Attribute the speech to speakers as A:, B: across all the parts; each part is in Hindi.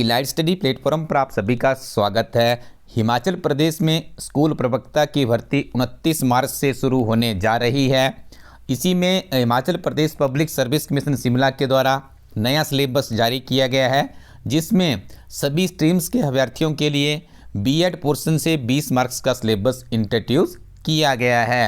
A: इलाइट स्टडी प्लेटफॉर्म पर आप सभी का स्वागत है। हिमाचल प्रदेश में स्कूल प्रवक्ता की भर्ती 29 मार्च से शुरू होने जा रही है। इसी में Himachal Pradesh public service commission Shimla के द्वारा नया सिलेबस जारी किया गया है, जिसमें सभी स्ट्रीम्स के अभ्यर्थियों के लिए बीएड पोर्शन से 20 मार्क्स का सिलेबस इंट्रोड्यूस किया गया है।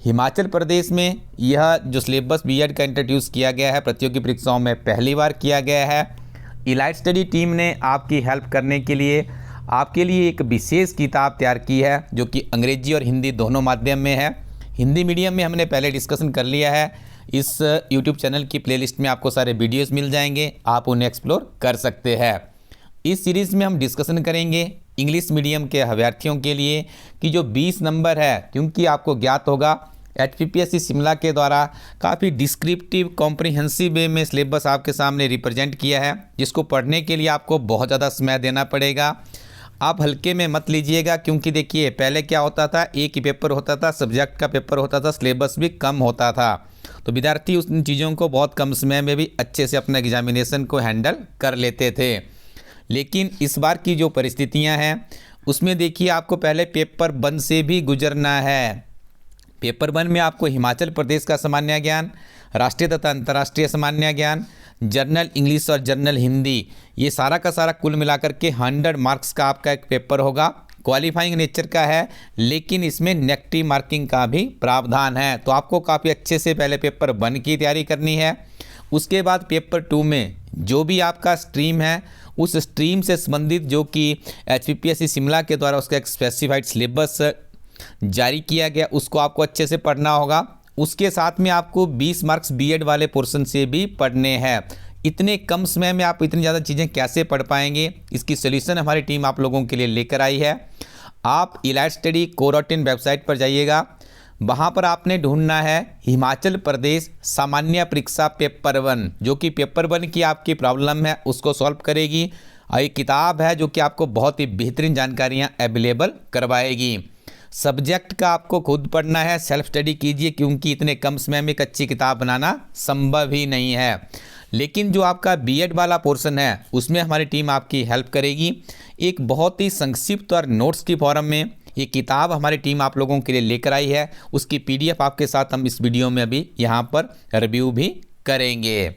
A: हिमाचल प्रदेश में यह जो सिलेबस बीएड का इंट्रोड्यूस किया गया है, प्रतियोगी परीक्षाओं में पहली बार किया गया है। इलाइट स्टडी टीम ने आपकी हेल्प करने के लिए आपके लिए एक विशेष किताब तैयार की है, जो कि अंग्रेजी और हिंदी दोनों माध्यम में है। हिंदी मीडियम में हमने पहले डिस्कशन कर लिया है। इस यूट्यूब चैनल की प्लेलिस्ट में आपको सारे वीडियोस मिल जाएंगे, आप उन्हें एक्सप्लोर कर सकते हैं। इस सीरीज़ में हम डिस्कशन करेंगे इंग्लिश मीडियम के अभ्यर्थियों के लिए कि जो 20 नंबर है, क्योंकि आपको ज्ञात होगा HPPSC शिमला के द्वारा काफ़ी डिस्क्रिप्टिव कॉम्प्रिहेंसिव वे में सिलेबस आपके सामने रिप्रेजेंट किया है, जिसको पढ़ने के लिए आपको बहुत ज़्यादा समय देना पड़ेगा। आप हल्के में मत लीजिएगा, क्योंकि देखिए पहले क्या होता था, एक ही पेपर होता था, सब्जेक्ट का पेपर होता था, सिलेबस भी कम होता था, तो विद्यार्थी उन चीज़ों को बहुत कम समय में भी अच्छे से अपने एग्जामिनेशन को हैंडल कर लेते थे। लेकिन इस बार की जो परिस्थितियाँ हैं उसमें देखिए आपको पहले पेपर 1 से भी गुजरना है। पेपर 1 में आपको हिमाचल प्रदेश का सामान्य ज्ञान, राष्ट्रीय तथा अंतर्राष्ट्रीय सामान्य ज्ञान, जर्नल इंग्लिश और जर्नल हिंदी, ये सारा का सारा कुल मिलाकर के 100 मार्क्स का आपका एक पेपर होगा। क्वालिफाइंग नेचर का है, लेकिन इसमें नेगेटिव मार्किंग का भी प्रावधान है। तो आपको काफ़ी अच्छे से पहले पेपर 1 की तैयारी करनी है। उसके बाद पेपर 2 में जो भी आपका स्ट्रीम है, उस स्ट्रीम से संबंधित जो कि HPPSC शिमला के द्वारा उसका एक स्पेसिफाइड सिलेबस जारी किया गया, उसको आपको अच्छे से पढ़ना होगा। उसके साथ में आपको 20 मार्क्स बीएड वाले पोर्शन से भी पढ़ने हैं। इतने कम समय में आप इतनी ज़्यादा चीज़ें कैसे पढ़ पाएंगे, इसकी सॉल्यूशन हमारी टीम आप लोगों के लिए लेकर आई है। आप इलाइट स्टडी co.in वेबसाइट पर जाइएगा, वहाँ पर आपने ढूंढना है हिमाचल प्रदेश सामान्य परीक्षा पेपर 1, जो कि पेपर 1 की आपकी प्रॉब्लम है उसको सॉल्व करेगी। और ये किताब है जो कि आपको बहुत ही बेहतरीन जानकारियाँ अवेलेबल करवाएगी। सब्जेक्ट का आपको खुद पढ़ना है, सेल्फ स्टडी कीजिए, क्योंकि इतने कम समय में एक अच्छी किताब बनाना संभव ही नहीं है। लेकिन जो आपका बीएड वाला पोर्शन है उसमें हमारी टीम आपकी हेल्प करेगी। एक बहुत ही संक्षिप्त और नोट्स की फॉर्म में ये किताब हमारी टीम आप लोगों के लिए लेकर आई है। उसकी PDF आपके साथ हम इस वीडियो में अभी यहाँ पर रिव्यू भी करेंगे।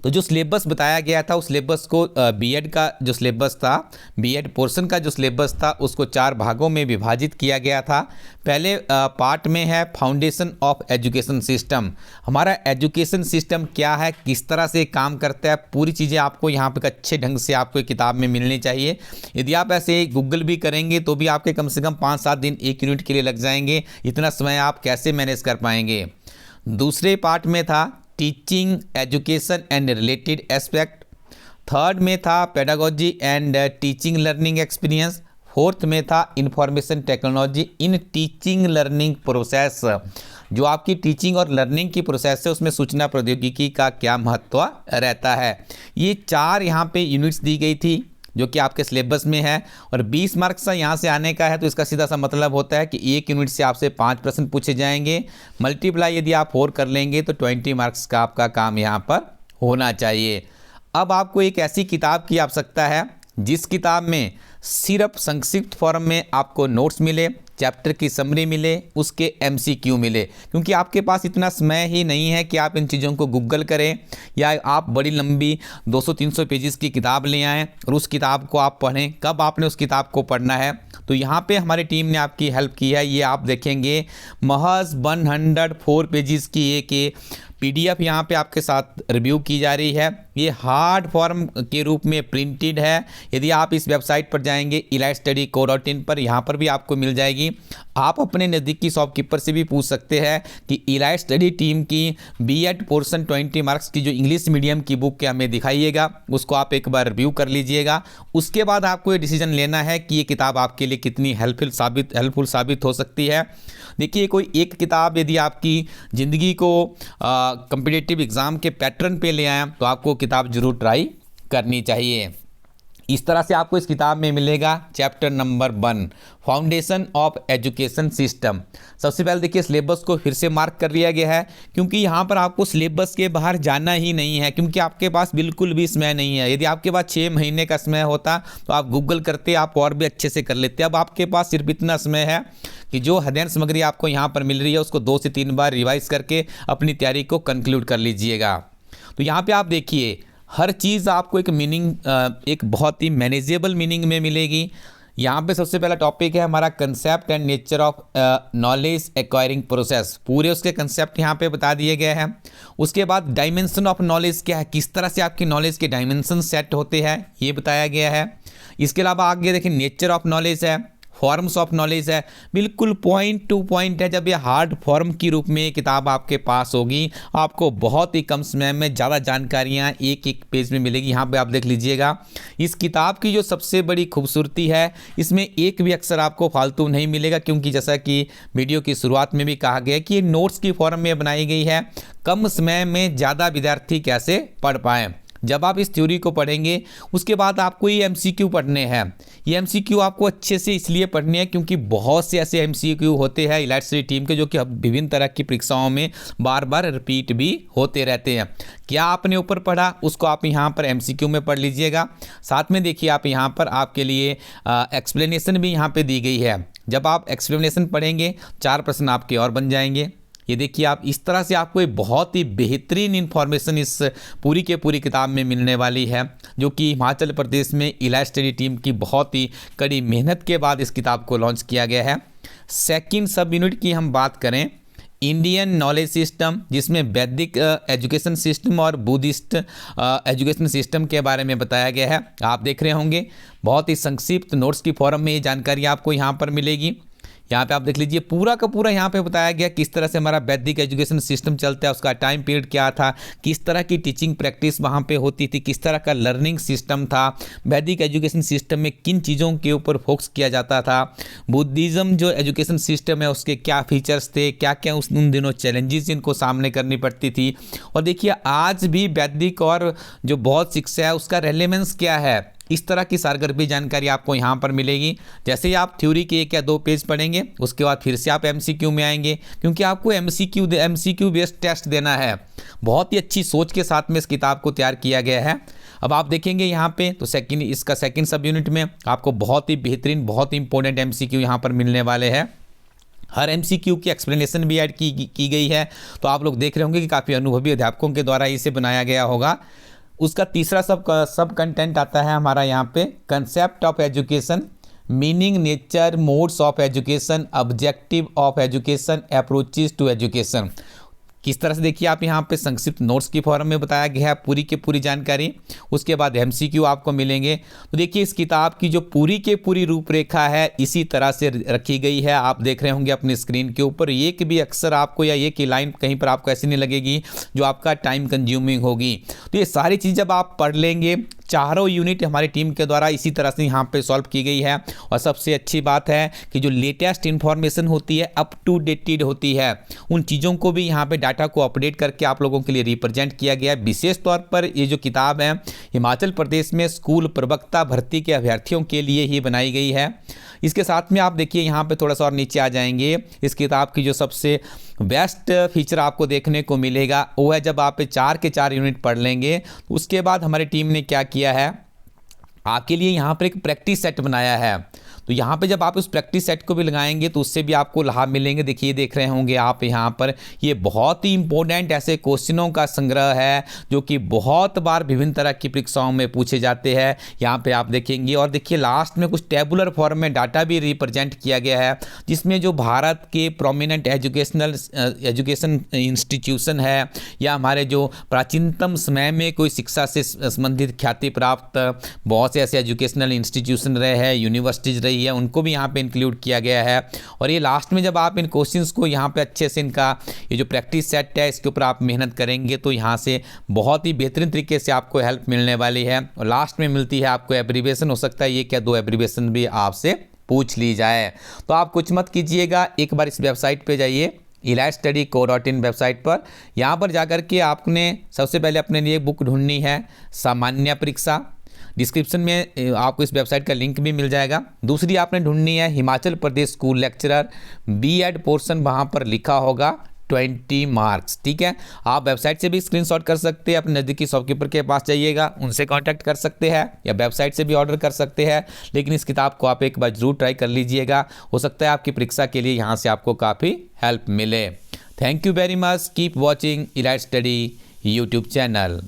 A: तो जो सिलेबस बताया गया था, उस सिलेबस को बीएड का जो सिलेबस था, बीएड पोर्शन का जो सिलेबस था, उसको 4 भागों में विभाजित किया गया था। पहले पार्ट में है फाउंडेशन ऑफ एजुकेशन सिस्टम। हमारा एजुकेशन सिस्टम क्या है, किस तरह से काम करता है, पूरी चीज़ें आपको यहाँ पे अच्छे ढंग से आपको किताब में मिलनी चाहिए। यदि आप ऐसे गूगल भी करेंगे तो भी आपके कम से कम 5-7 दिन एक यूनिट के लिए लग जाएंगे। इतना समय आप कैसे मैनेज कर पाएंगे। दूसरे पार्ट में था teaching education and related aspect. Third में था pedagogy and teaching learning experience. Fourth में था information technology in teaching learning process. जो आपकी टीचिंग और लर्निंग की प्रोसेस है उसमें सूचना प्रौद्योगिकी का क्या महत्व रहता है। ये 4 यहाँ पे यूनिट्स दी गई थी जो कि आपके सिलेबस में है, और 20 मार्क्स का यहाँ से आने का है। तो इसका सीधा सा मतलब होता है कि एक यूनिट से आपसे 5 प्रश्न पूछे जाएंगे। मल्टीप्लाई यदि आप 4 कर लेंगे तो 20 मार्क्स का आपका काम यहाँ पर होना चाहिए। अब आपको एक ऐसी किताब की आवश्यकता है जिस किताब में सिर्फ संक्षिप्त फॉर्म में आपको नोट्स मिले, चैप्टर की समरी मिले, उसके MCQ मिले, क्योंकि आपके पास इतना समय ही नहीं है कि आप इन चीज़ों को गूगल करें या आप बड़ी लंबी 200-300 पेजेस की किताब ले आएँ और उस किताब को आप पढ़ें। कब आपने उस किताब को पढ़ना है, तो यहाँ पे हमारी टीम ने आपकी हेल्प की है। ये आप देखेंगे महज 104 पेजेस की एक PDF यहाँ पे आपके साथ रिव्यू की जा रही है। ये हार्ड फॉर्म के रूप में प्रिंटेड है। यदि आप इस वेबसाइट पर जाएंगे इलाइट स्टडी co.in पर, यहाँ पर भी आपको मिल जाएगी। आप अपने नज़दीकी शॉपकीपर से भी पूछ सकते हैं कि इलाइट स्टडी टीम की बीएड पोर्शन 20 मार्क्स की जो इंग्लिश मीडियम की बुक है हमें दिखाइएगा, उसको आप एक बार रिव्यू कर लीजिएगा। उसके बाद आपको ये डिसीजन लेना है कि ये किताब आपके लिए कितनी हेल्पफुल साबित हो सकती है। देखिए, कोई एक किताब यदि आपकी ज़िंदगी को कॉम्पिटिटिव एग्ज़ाम के पैटर्न पे ले आए तो आपको किताब जरूर ट्राई करनी चाहिए। इस तरह से आपको इस किताब में मिलेगा chapter number 1 foundation of education system. सबसे पहले देखिए सिलेबस को फिर से मार्क कर लिया गया है, क्योंकि यहाँ पर आपको सिलेबस के बाहर जाना ही नहीं है, क्योंकि आपके पास बिल्कुल भी समय नहीं है। यदि आपके पास 6 महीने का समय होता तो आप गूगल करते, आप और भी अच्छे से कर लेते। अब आपके पास सिर्फ इतना समय है कि जो अध्ययन सामग्री आपको यहाँ पर मिल रही है उसको 2 से 3 बार रिवाइज करके अपनी तैयारी को कंक्लूड कर लीजिएगा। तो यहाँ पर आप देखिए हर चीज़ आपको एक मीनिंग, एक बहुत ही मैनेजेबल मीनिंग में मिलेगी। यहाँ पे सबसे पहला टॉपिक है हमारा concept and nature of knowledge acquiring process. पूरे उसके कंसेप्ट यहाँ पे बता दिए गए हैं। उसके बाद डायमेंशन ऑफ नॉलेज क्या है, किस तरह से आपकी नॉलेज के डायमेंशन सेट होते हैं ये बताया गया है। इसके अलावा आगे देखिए नेचर ऑफ नॉलेज है, फॉर्म्स ऑफ नॉलेज है, बिल्कुल पॉइंट टू पॉइंट है। जब ये हार्ड फॉर्म की रूप में किताब आपके पास होगी आपको बहुत ही कम समय में ज़्यादा जानकारियाँ एक एक पेज में मिलेगी। यहाँ पे आप देख लीजिएगा इस किताब की जो सबसे बड़ी खूबसूरती है इसमें एक भी अक्षर आपको फालतू नहीं मिलेगा, क्योंकि जैसा कि वीडियो की शुरुआत में भी कहा गया कि ये नोट्स की फॉर्म में बनाई गई है। कम समय में ज़्यादा विद्यार्थी कैसे पढ़ पाएँ। जब आप इस थ्योरी को पढ़ेंगे उसके बाद आपको ये एमसीक्यू पढ़ने हैं। ये एमसीक्यू आपको अच्छे से इसलिए पढ़ने हैं क्योंकि बहुत से ऐसे एमसीक्यू होते हैं इलाइट स्टडी टीम के जो कि विभिन्न तरह की परीक्षाओं में बार बार रिपीट भी होते रहते हैं। क्या आपने ऊपर पढ़ा उसको आप यहाँ पर एमसीक्यू में पढ़ लीजिएगा। साथ में देखिए आप यहाँ पर आपके लिए एक्सप्लेनेशन भी यहाँ पर दी गई है। जब आप एक्सप्लेनेशन पढ़ेंगे 4 प्रश्न आपके और बन जाएंगे। ये देखिए आप इस तरह से आपको एक बहुत ही बेहतरीन इन्फॉर्मेशन इस पूरी के पूरी किताब में मिलने वाली है, जो कि हिमाचल प्रदेश में इलाइट स्टडी टीम की बहुत ही कड़ी मेहनत के बाद इस किताब को लॉन्च किया गया है। सेकंड सब यूनिट की हम बात करें इंडियन नॉलेज सिस्टम, जिसमें वैदिक एजुकेशन सिस्टम और बुद्धिस्ट एजुकेशन सिस्टम के बारे में बताया गया है। आप देख रहे होंगे बहुत ही संक्षिप्त नोट्स की फॉर्म में ये जानकारी आपको यहाँ पर मिलेगी। यहाँ पे आप देख लीजिए पूरा का पूरा यहाँ पे बताया गया किस तरह से हमारा वैदिक एजुकेशन सिस्टम चलता है, उसका टाइम पीरियड क्या था, किस तरह की टीचिंग प्रैक्टिस वहाँ पे होती थी, किस तरह का लर्निंग सिस्टम था, वैदिक एजुकेशन सिस्टम में किन चीज़ों के ऊपर फोकस किया जाता था, बुद्धिज़्म जो एजुकेशन सिस्टम है उसके क्या फीचर्स थे, क्या क्या उन दिनों चैलेंजेस जिनको सामने करनी पड़ती थी। और देखिए आज भी वैदिक और जो बौद्ध शिक्षा है उसका रेलेवेंस क्या है, इस तरह की सारगर्भी जानकारी आपको यहाँ पर मिलेगी। जैसे ही आप थ्योरी के 1 या 2 पेज पढ़ेंगे उसके बाद फिर से आप एमसीक्यू में आएंगे, क्योंकि आपको एमसीक्यू बेस्ड टेस्ट देना है। बहुत ही अच्छी सोच के साथ में इस किताब को तैयार किया गया है। अब आप देखेंगे यहाँ पे तो इसका सेकंड सब यूनिट में आपको बहुत ही बेहतरीन बहुत ही इंपॉर्टेंट एमसीक्यू यहाँ पर मिलने वाले हैं। हर एमसीक्यू की एक्सप्लेनेशन भी ऐड की गई है। तो आप लोग देख रहे होंगे कि काफ़ी अनुभवी अध्यापकों के द्वारा इसे बनाया गया होगा। उसका तीसरा सब कंटेंट आता है हमारा यहाँ पे concept of education, meaning, nature, modes of education, objective of education, approaches to education. किस तरह से देखिए आप यहाँ पे संक्षिप्त नोट्स की फॉर्म में बताया गया है पूरी की पूरी जानकारी। उसके बाद एमसीक्यू आपको मिलेंगे। तो देखिए इस किताब की जो पूरी के पूरी रूपरेखा है इसी तरह से रखी गई है। आप देख रहे होंगे अपनी स्क्रीन के ऊपर, एक भी अक्षर आपको या एक ही लाइन कहीं पर आपको ऐसी नहीं लगेगी जो आपका टाइम कंज्यूमिंग होगी। तो ये सारी चीज़ जब आप पढ़ लेंगे, चारों यूनिट हमारी टीम के द्वारा इसी तरह से यहाँ पे सॉल्व की गई है। और सबसे अच्छी बात है कि जो लेटेस्ट इन्फॉर्मेशन होती है अप टू डेटेड होती है, उन चीज़ों को भी यहाँ पे डाटा को अपडेट करके आप लोगों के लिए रिप्रेजेंट किया गया है। विशेष तौर पर ये जो किताब है हिमाचल प्रदेश में स्कूल प्रवक्ता भर्ती के अभ्यर्थियों के लिए ही बनाई गई है। इसके साथ में आप देखिए यहाँ पे थोड़ा सा और नीचे आ जाएंगे, इस किताब की जो सबसे बेस्ट फीचर आपको देखने को मिलेगा वो है जब आप 4 के 4 यूनिट पढ़ लेंगे उसके बाद हमारी टीम ने क्या किया है आपके लिए यहाँ पर एक प्रैक्टिस सेट बनाया है। तो यहाँ पे जब आप उस प्रैक्टिस सेट को भी लगाएंगे तो उससे भी आपको लाभ मिलेंगे। देखिए देख रहे होंगे आप यहाँ पर, ये बहुत ही इंपॉर्टेंट ऐसे क्वेश्चनों का संग्रह है जो कि बहुत बार विभिन्न तरह की परीक्षाओं में पूछे जाते हैं। यहाँ पे आप देखेंगे और देखिए लास्ट में कुछ टेबुलर फॉर्म में डाटा भी रिप्रेजेंट किया गया है, जिसमें जो भारत के प्रोमिनेंट एजुकेशन इंस्टीट्यूशन है या हमारे जो प्राचीनतम समय में कोई शिक्षा से संबंधित ख्याति प्राप्त बहुत से ऐसे एजुकेशनल इंस्टीट्यूशन रहे हैं, यूनिवर्सिटीज रही है, उनको भी यहाँ पे इंक्लूड किया गया है। और ये लास्ट में जब आप इन क्वेश्चंस को यहाँ पे अच्छे से इनका ये जो प्रैक्टिस सेट है इसके ऊपर आप मेहनत करेंगे तो यहाँ से बहुत ही बेहतरीन तरीके से आपको हेल्प मिलने वाली है। और लास्ट में मिलती है आपको एब्रीविएशन, हो सकता है ये क्या 2 एब्रीविएशन भी आपसे पूछ ली जाए। तो आप कुछ मत कीजिएगा, एक बार इस वेबसाइट पर जाइए elitestudyco.in वेबसाइट पर। यहाँ पर जाकर के आपने सबसे पहले अपने लिए बुक ढूंढनी है सामान्य परीक्षा। डिस्क्रिप्शन में आपको इस वेबसाइट का लिंक भी मिल जाएगा। दूसरी आपने ढूंढनी है Himachal Pradesh school lecturer BEd portion, वहाँ पर लिखा होगा 20 मार्क्स। ठीक है, आप वेबसाइट से भी स्क्रीनशॉट कर सकते हैं, अपने नज़दीकी शॉपकीपर के पास जाइएगा, उनसे कांटेक्ट कर सकते हैं या वेबसाइट से भी ऑर्डर कर सकते हैं। लेकिन इस किताब को आप एक बार जरूर ट्राई कर लीजिएगा, हो सकता है आपकी परीक्षा के लिए यहाँ से आपको काफ़ी हेल्प मिले। Thank you very much, keep watching elite study YouTube channel.